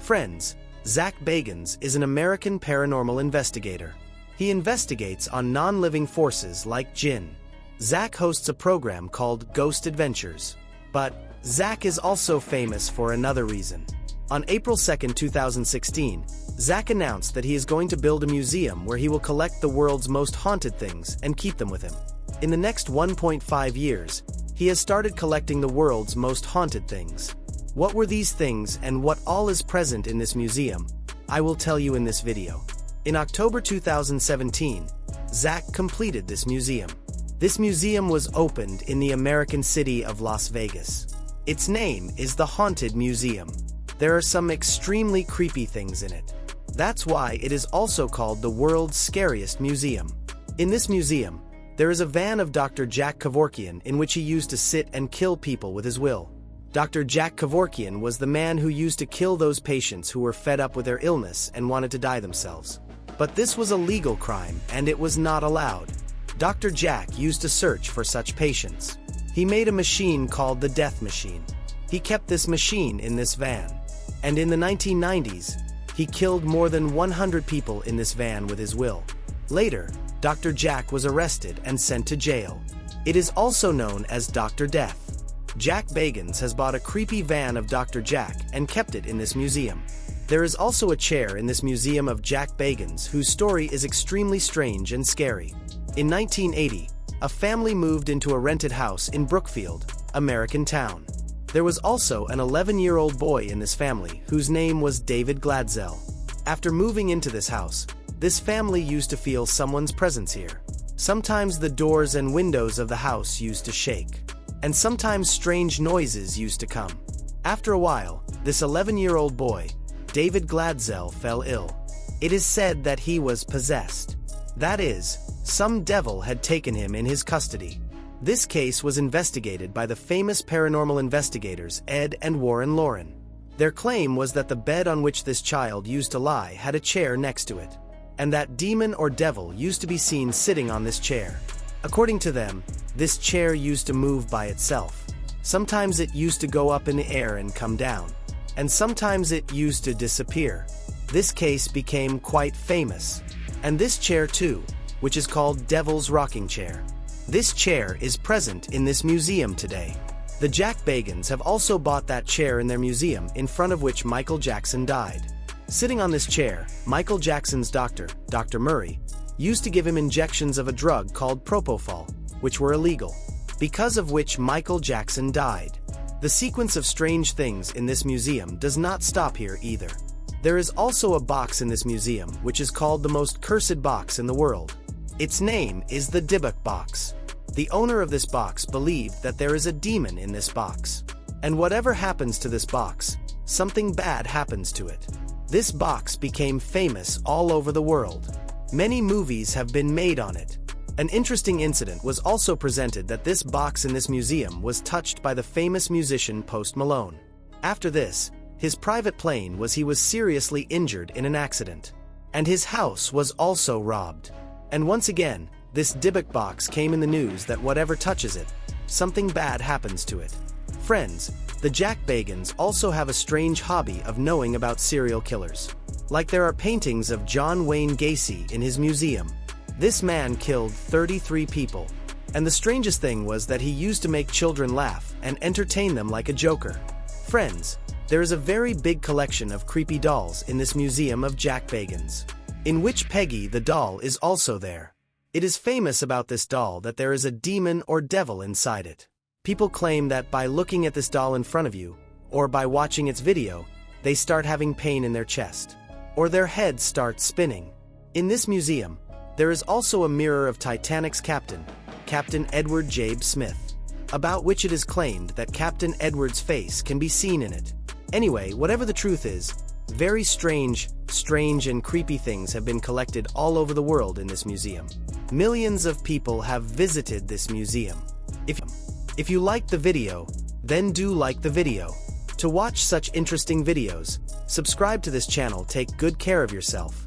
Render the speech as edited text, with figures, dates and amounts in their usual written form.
Friends, Zach Bagans is an American paranormal investigator. He investigates on non-living forces like jinn. Zach hosts a program called Ghost Adventures. But Zach is also famous for another reason. On April 2, 2016, Zach announced that he is going to build a museum where he will collect the world's most haunted things and keep them with him. In the next 1.5 years, he has started collecting the world's most haunted things. What were these things and what all is present in this museum? I will tell you in this video. In October 2017, Zach completed this museum. This museum was opened in the American city of Las Vegas. Its name is the Haunted Museum. There are some extremely creepy things in it. That's why it is also called the world's scariest museum. In this museum, there is a van of Dr. Jack Kevorkian in which he used to sit and kill people with his will. Dr. Jack Kevorkian was the man who used to kill those patients who were fed up with their illness and wanted to die themselves. But this was a legal crime and it was not allowed. Dr. Jack used to search for such patients. He made a machine called the Death Machine. He kept this machine in this van. And in the 1990s, he killed more than 100 people in this van with his will. Later, Dr. Jack was arrested and sent to jail. It is also known as Dr. Death. Jack Bagans has bought a creepy van of Dr. Jack and kept it in this museum. There is also a chair in this museum of Jack Bagans whose story is extremely strange and scary. In 1980, a family moved into a rented house in Brookfield, American Town. There was also an 11-year-old boy in this family whose name was David Gladzel. After moving into this house, this family used to feel someone's presence here. Sometimes the doors and windows of the house used to shake, and sometimes strange noises used to come. After a while, this 11-year-old boy, David Gladzel, fell ill. It is said that he was possessed. That is, some devil had taken him in his custody. This case was investigated by the famous paranormal investigators Ed and Warren Lauren. Their claim was that the bed on which this child used to lie had a chair next to it, and that demon or devil used to be seen sitting on this chair. According to them, this chair used to move by itself. Sometimes it used to go up in the air and come down, and sometimes it used to disappear. This case became quite famous. And this chair too, which is called Devil's Rocking Chair. This chair is present in this museum today. The Jack Bagans have also bought that chair in their museum in front of which Michael Jackson died. Sitting on this chair, Michael Jackson's doctor, Dr. Murray, used to give him injections of a drug called propofol, which were illegal, because of which Michael Jackson died. The sequence of strange things in this museum does not stop here either. There is also a box in this museum which is called the most cursed box in the world. Its name is the Dybbuk box. The owner of this box believed that there is a demon in this box. And whatever happens to this box, something bad happens to it. This box became famous all over the world. Many movies have been made on it. An interesting incident was also presented that this box in this museum was touched by the famous musician Post Malone. After this, his private plane was seriously injured in an accident. And his house was also robbed. And once again, this Dybbuk box came in the news that whatever touches it, something bad happens to it. Friends, the Jack Bagans also have a strange hobby of knowing about serial killers. Like there are paintings of John Wayne Gacy in his museum. This man killed 33 people. And the strangest thing was that he used to make children laugh and entertain them like a joker. Friends, there is a very big collection of creepy dolls in this museum of Jack Bagans, in which Peggy the doll is also there. It is famous about this doll that there is a demon or devil inside it. People claim that by looking at this doll in front of you, or by watching its video, they start having pain in their chest, or their head starts spinning. In this museum, there is also a mirror of Titanic's captain, Captain Edward Jabe Smith, about which it is claimed that Captain Edward's face can be seen in it. Anyway, whatever the truth is, very strange and creepy things have been collected all over the world in this museum. Millions of people have visited this museum. If you liked the video, then do like the video. To watch such interesting videos, subscribe to this channel. Take good care of yourself.